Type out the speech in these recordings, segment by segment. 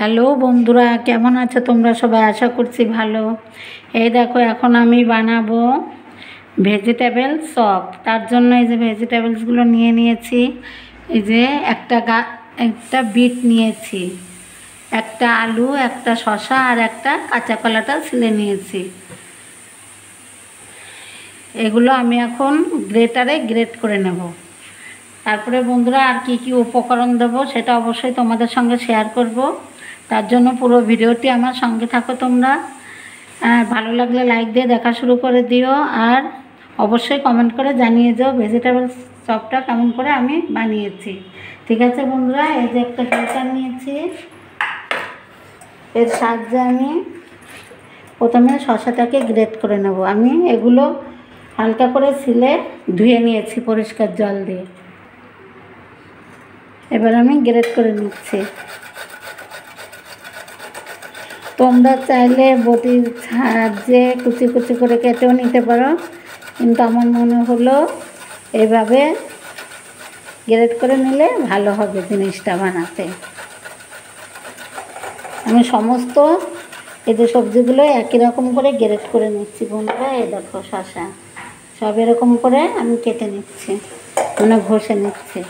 Hello বন্ধুরা, কেমন আছো তোমরা সবাই? আশা করছি ভালো। এই দেখো, এখন আমি বানাবো ভেজিটেবল চপ। তার জন্য এই যে ভেজিটেবলসগুলো নিয়ে নিয়েছি। এই যে একটা বিট নিয়েছি, একটা আলু, একটা শসা আর একটা কাঁচা কলাটা ছিলে নিয়েছি। এগুলো আমি এখন গ্রেটারে গ্রেট করে নেব। তারপরে বন্ধুরা আর কি কি উপকরণ দেবো সেটা অবশ্যই তোমাদের সঙ্গে শেয়ার করব। তার জন্য পুরো ভিডিওটি আমার সঙ্গে থাকো তোমরা। ভালো লাগলে লাইক দিয়ে দেখা শুরু করে দিও, আর অবশ্যই কমেন্ট করে জানিয়ে যাও ভেজিটেবল চপটা কেমন করে আমি বানিয়েছি। ঠিক আছে বন্ধুরা, এই যে একটা গ্রেটার নিয়েছি, এর সাহায্যে আমি প্রথমে শসাটাকে গ্রেট করে নেব। আমি এগুলো হালকা করে ছিলে ধুয়ে নিয়েছি পরিষ্কার জল দিয়ে। এবার আমি গ্রেট করে নিচ্ছি। তোমরা চাইলে বটির সাহায্যে কুচি কুচি করে কেটেও নিতে পারো, কিন্তু আমার মনে হলো এভাবে গ্রেট করে নিলে ভালো হবে জিনিসটা বানাতে। আমি সমস্ত এই যে সবজিগুলো একই রকম করে গ্রেট করে নিচ্ছি বন্ধুরা। এই দেখো শসা সব এরকম করে আমি কেটে নিচ্ছি, মানে ঘষে নিচ্ছি।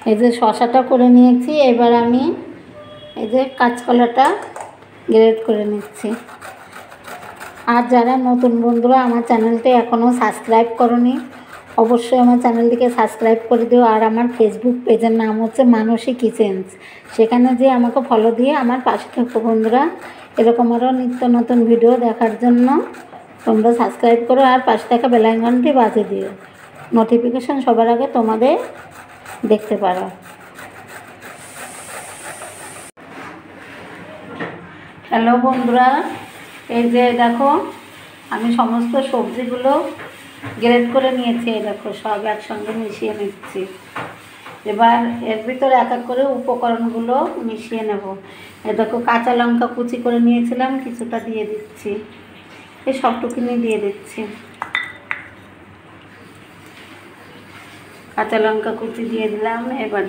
এই যে শসাটা করে নিয়েছি, এবার আমি এই যে কাঁচকলাটা গ্রেট করে নিচ্ছি। আর যারা নতুন বন্ধুরা আমার চ্যানেলটি এখনও সাবস্ক্রাইব করোনি, অবশ্যই আমার চ্যানেলটিকে সাবস্ক্রাইব করে দিও। আর আমার ফেসবুক পেজের নাম হচ্ছে মানসী কিচেন্স, সেখানে যে আমাকে ফলো দিয়ে আমার পাশে থাকো বন্ধুরা। এরকম আরও নিত্য নতুন ভিডিও দেখার জন্য তোমরা সাবস্ক্রাইব করো, আর পাশে থাকা বেল আইকনটি বাজিয়ে দিও, নোটিফিকেশান সবার আগে তোমাদের দেখতে পারো। হ্যালো বন্ধুরা, এই যে দেখো আমি সমস্ত সবজিগুলো গ্রেট করে নিয়েছি। এই দেখো সব একসঙ্গে মিশিয়ে নিচ্ছি। এবার এর ভিতরে এক এক করে উপকরণগুলো মিশিয়ে নেব। এই দেখো কাঁচা লঙ্কা কুচি করে নিয়েছিলাম, কিছুটা দিয়ে দিচ্ছি, এই সবটুকুনি দিয়ে দিচ্ছি। কাঁচা লঙ্কা কুচি দিয়ে দিলাম। এবার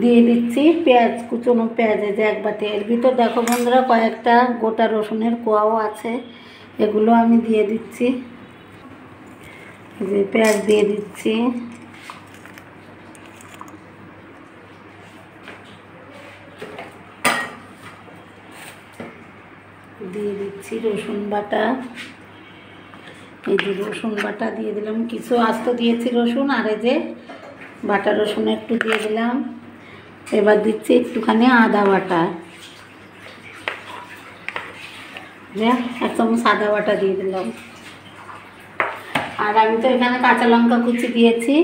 দিয়ে দিচ্ছি পেঁয়াজ, কুচনো পেঁয়াজ, যে এক বাটি। এর ভিতর দেখো বন্ধুরা কয়েকটা গোটা রসুনের কোয়াও আছে, এগুলো আমি দিয়ে দিচ্ছি। যে পেঁয়াজ দিয়ে দিচ্ছি, দিয়ে দিচ্ছি রসুন বাটা। এই যে রসুন বাটা দিয়ে দিলাম, কিছু আস্ত দিয়েছি রসুন, আর এই যে বাটা রসুন একটু দিয়ে দিলাম। এবার দিচ্ছি একটুখানি আদা বাটা, যে এক চামচ আদা বাটা দিয়ে দিলাম। আর আমি তো এখানে কাঁচা লঙ্কা কুচি দিয়েছি,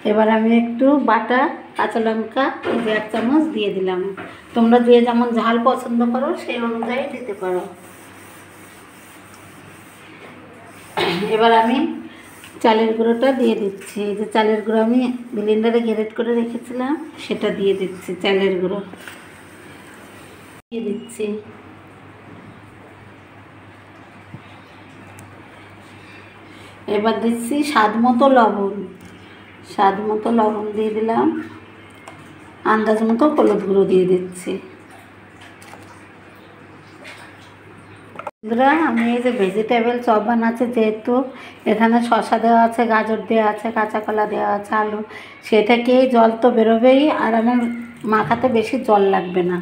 এবার আমি একটু বাটা কাঁচা লঙ্কা এই যে এক চামচ দিয়ে দিলাম। তোমরা যে যেমন ঝাল পছন্দ করো সেই অনুযায়ী দিতে পারো। এবার আমি চালের গুঁড়োটা দিয়ে দিচ্ছি। এই যে চালের গুঁড়ো আমি ব্লেন্ডারে গ্রেট করে রেখেছিলাম, সেটা দিয়ে দিচ্ছি। চালের গুঁড়ো দিয়ে দিচ্ছি। এবার দিচ্ছি স্বাদ মতো লবণ, দিয়ে দিলাম। আন্দাজ মতো হলুদ গুঁড়ো দিয়ে দিচ্ছি। বন্ধুরা আমি এই যে ভেজিটেবল চপ বানাচ্ছি, যেহেতু এখানে শসা দেওয়া আছে, গাজর দেওয়া আছে, কাঁচা কলা দেওয়া আছে, আলু, সেটাকেই জল তো বেরোবেই, আর আমার মাখাতে বেশি জল লাগবে না,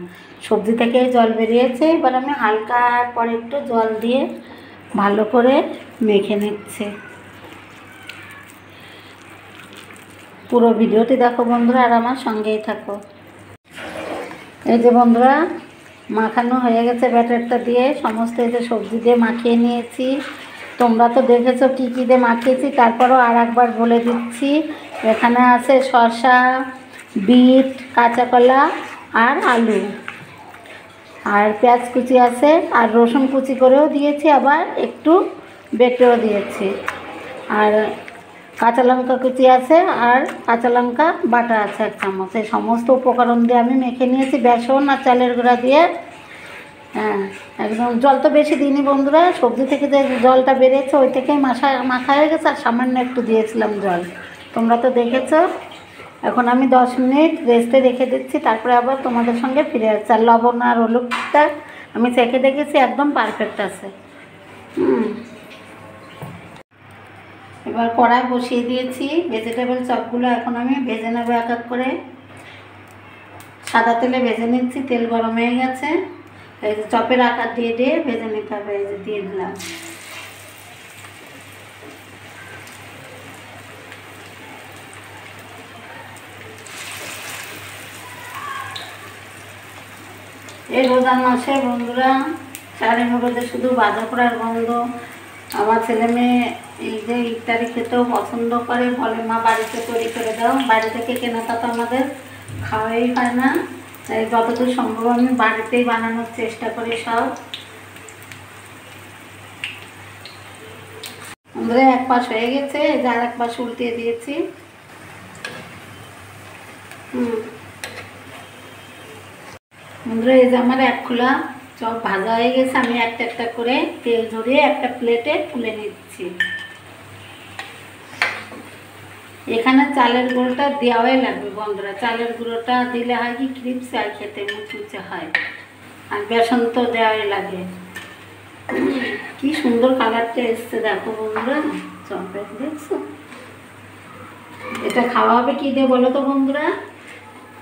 সবজি থেকেই জল বেরিয়েছে। এবার আমি হালকা পরে একটু জল দিয়ে ভালো করে মেখে নিচ্ছি। পুরো ভিডিওটি দেখো বন্ধুরা, আর আমার সঙ্গেই থাকো। এই যে বন্ধুরা মাখানো হয়ে গেছে, ব্যাটারটা দিয়ে সমস্ত এই যে সবজি দিয়ে মাখিয়ে নিয়েছি। তোমরা তো দেখেছো কী কী দিয়ে মাখিয়েছি, তারপরও আর একবার বলে দিচ্ছি। এখানে আছে শসা, বিট, কাঁচা কলা আর আলু, আর পেঁয়াজ কুচি আছে, আর রসুন কুচি করেও দিয়েছি, আবার একটু বেটেও দিয়েছি, আর কাঁচা লঙ্কা কুচি আছে, আর কাঁচা লঙ্কা বাটা আছে এক চামচ। এই সমস্ত উপকরণ দিয়ে আমি মেখে নিয়েছি বেসন আর চালের গুঁড়া দিয়ে। হ্যাঁ, একদম জল তো বেশি দিইনি বন্ধুরা, সবজি থেকে যে জলটা বেরিয়েছে ওই থেকেই মাখা হয়ে গেছে, আর সামান্য একটু দিয়েছিলাম জল, তোমরা তো দেখেছো। এখন আমি 10 মিনিট রেস্টে রেখে দিচ্ছি, তারপরে আবার তোমাদের সঙ্গে ফিরে আসছি। আর লবণ আর হলুদটা আমি চেখে দেখেছি, একদম পারফেক্ট আছে। এবার কড়াই বসিয়ে দিয়েছি। ভেজিটেবল চপগুলো এখন আমি ভেজে নেবো এক এক করে। সাদা তেলে ভেজে নিচ্ছি, তেল গরম হয়ে গেছে। এই যে চপের আকার দিয়ে দিয়ে ভেজে নিতে হবে। এই যে দিয়ে দিলাম। এই রোজার মাসে বন্ধুরা চারের মধ্যে শুধু ভাজা পোড়ার গন্ধ। আমার ছেলে মেয়ে এই যে ইফতারি খেতেও পছন্দ করে, বলে মা বাড়িতে তৈরি করে দাও। বাড়ি থেকে কেনাটা তো আমাদের খাওয়াই হয় না, তাই যতদূর সম্ভব আমি বাড়িতেই বানানোর চেষ্টা করি সব। বন্ধুরা এক পাশ হয়ে গেছে, যার এক পাশ উল্টিয়ে দিয়েছি। বন্ধুরা এই যে আমার এক খোলা চপ ভাজা হয়ে গেছে। আমি একটা একটা করে তেল ঝরিয়ে একটা প্লেটে তুলে নিচ্ছি। এখানে চালের গুঁড়োটা দেওয়াই লাগবে বন্ধুরা। চালের গুঁড়োটা দিলে হয় কি ক্রিপসি আর খেতে মুচমুচে হয়। আর বেসন তো দেওয়াই লাগে। কি সুন্দর কালারটা এসছে দেখো বন্ধুরা চপের, দেখছো? এটা খাওয়া হবে কি দিয়ে বলো তো বন্ধুরা?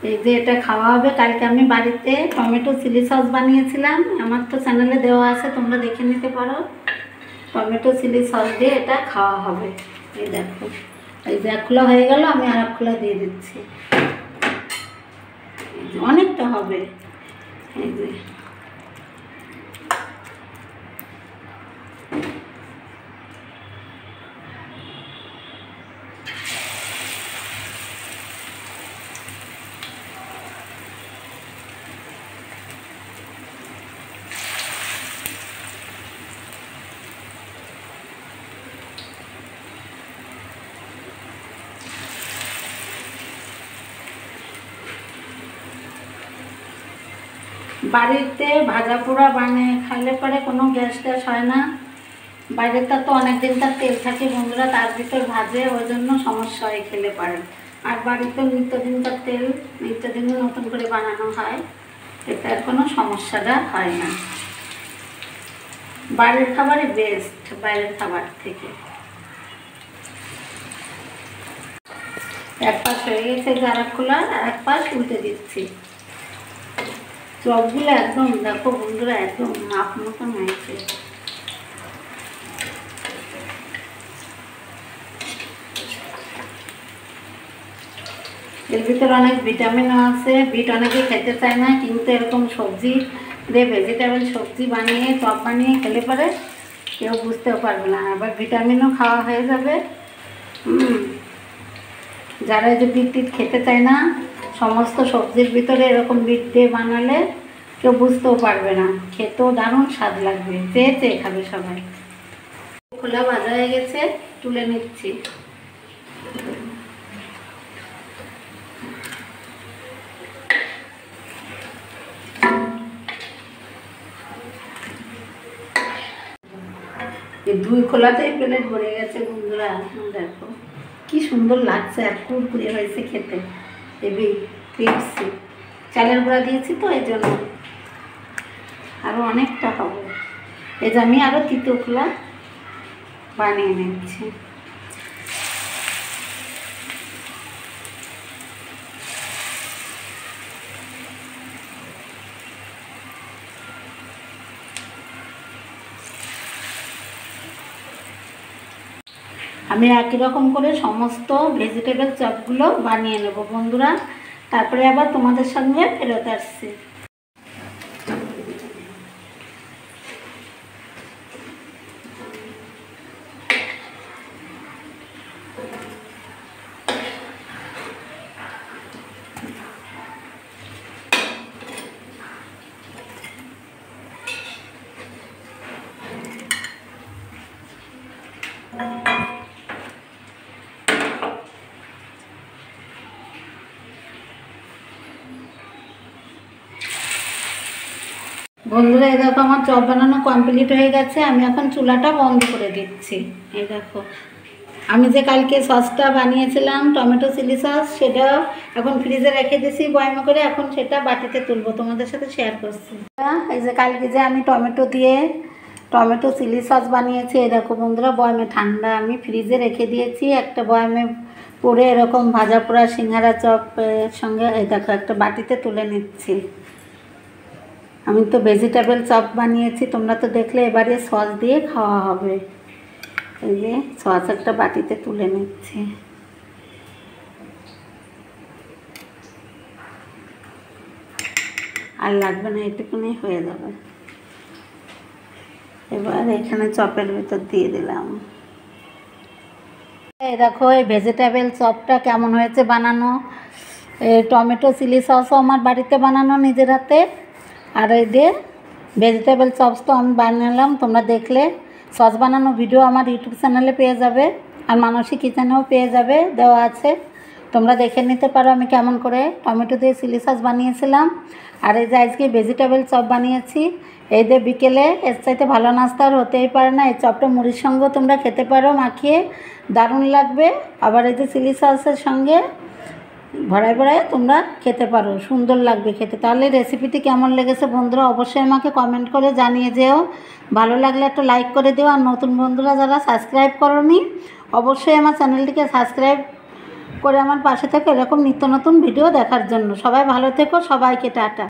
এই যে এটা খাওয়া হবে, কালকে আমি বাড়িতে টমেটো চিলি সস বানিয়েছিলাম। আমার তো চ্যানেলে দেওয়া আছে, তোমরা দেখে নিতে পারো। টমেটো চিলি সস দিয়ে এটা খাওয়া হবে। এই দেখো, এই যে এক খোলা হয়ে গেল, আমি আর এক খোলা দিয়ে দিচ্ছি। অনেকটা হবে। এই যে বাড়িতে ভাজা পোড়া বানিয়ে খাইলে পরে কোনো গ্যাস ট্যাস হয় না। বাইরেটা তো অনেক দিনকার তেল থাকে বন্ধুরা, তার ভিতর ভাজে, ওই জন্য সমস্যা হয় খেলে পারে। আর বাড়িতে নিত্যদিনকার তেল, নিত্যদিনই নতুন করে বানানো হয়, এটার কোনো সমস্যাটা হয় না। বাইরের খাবারই বেস্ট বাইরের খাবার থেকে। এক পাশ হয়ে গেছে যারা খোলা, আর এক পাশ উল্টে দিচ্ছি। চপগুলো একদম দেখো বন্ধুরা একদম মাপ মতন হয়েছে। এর ভিতরে অনেক ভিটামিনও আছে। বিট অনেকে খেতে চায় না, কিন্তু এরকম সবজি দিয়ে ভেজিটেবল সবজি বানিয়ে চপ বানিয়ে খেলে পরে কেউ বুঝতেও পারবে না, আবার ভিটামিনও খাওয়া হয়ে যাবে। যারা এই যে বিট টিট খেতে চায় না, সমস্ত সবজির ভিতরে এরকম বিট দিয়ে বানালে কেউ বুঝতেও পারবে না, খেতেও দারুণ স্বাদ লাগবে, চেয়ে চেয়ে খাবে সবাই। খোলা ভাজা হয়ে গেছে, তুলে নিচ্ছি। এই দুই খোলাতেই প্লেট ভরে গেছে বন্ধুরা। দেখো কি সুন্দর লাগছে, আর কুরকুরে হয়েছে খেতে। Heavy crispy. চালের গুঁড়া দিয়েছি তো এই জন্য আরও অনেকটা হবে। এই যে আমি আরও তৃতীয় খোলা বানিয়ে নিচ্ছি। আমি একই রকম করে সমস্ত ভেজিটেবল চপগুলো বানিয়ে নেব বন্ধুরা, তারপরে আবার তোমাদের সঙ্গে ফেরত আসছি। বন্ধুরা এই দেখো আমার চপ বানানো কমপ্লিট হয়ে গেছে। আমি এখন চুলাটা বন্ধ করে দিচ্ছি। এই দেখো আমি যে কালকে সসটা বানিয়েছিলাম টমেটো চিলি সস, সেটা এখন ফ্রিজে রেখে দিয়েছি বয়মে করে। এখন সেটা বাটিতে তুলবো, তোমাদের সাথে শেয়ার করছি। এই যে কালকে যে আমি টমেটো দিয়ে টমেটো চিলি সস বানিয়েছি, এই দেখো বন্ধুরা বয়মে ঠান্ডা আমি ফ্রিজে রেখে দিয়েছি। একটা বয়মে পরে এরকম ভাজা পোড়া সিঙ্গারা চপের সঙ্গে এই দেখো একটা বাটিতে তুলে নিচ্ছি। আমি তো ভেজিটেবল চপ বানিয়েছি, তোমরা তো দেখলে। এবারে সস দিয়ে খাওয়া হবে। এই যে সস একটা বাটিতে তুলে নিচ্ছি। আর লাগবে না, এটুকুনি হয়ে যাবে। এবার এখানে চপের ভিতর দিয়ে দিলাম। এই দেখো এই ভেজিটেবল চপটা কেমন হয়েছে বানানো। টমেটো চিলি সসও আমার বাড়িতে বানানো নিজের হাতে। আর এই যে ভেজিটেবল চপস তো আমি বানালাম, তোমরা দেখলে। সস বানানো ভিডিও আমার ইউটিউব চ্যানেলে পেয়ে যাবে, আর মানসী কিচেনেও পেয়ে যাবে, দেওয়া আছে। তোমরা দেখে নিতে পারো আমি কেমন করে টমেটো দিয়ে চিলি সস বানিয়েছিলাম। আর এই যে আজকে ভেজিটেবল চপ বানিয়েছি। এই যে বিকেলে এর চাইতে ভালো নাস্তা আর হতেই পারে না। এই চপটা মুড়ির সঙ্গেও তোমরা খেতে পারো মাখিয়ে, দারুণ লাগবে। আবার এই যে চিলি সসের সঙ্গে ভরায় ভরায় তোমরা খেতে পারো, সুন্দর লাগবে খেতে। তাহলে রেসিপিটি কেমন লেগেছে বন্ধুরা অবশ্যই আমাকে কমেন্ট করে জানিয়ে যেও। ভালো লাগলে একটা লাইক করে দিও। আর নতুন বন্ধুরা যারা সাবস্ক্রাইব করোনি, অবশ্যই আমার চ্যানেলটিকে সাবস্ক্রাইব করে আমার পাশে থেকে এরকম নিত্য নতুন ভিডিও দেখার জন্য। সবাই ভালো থেকো, সবাইকে টাটা।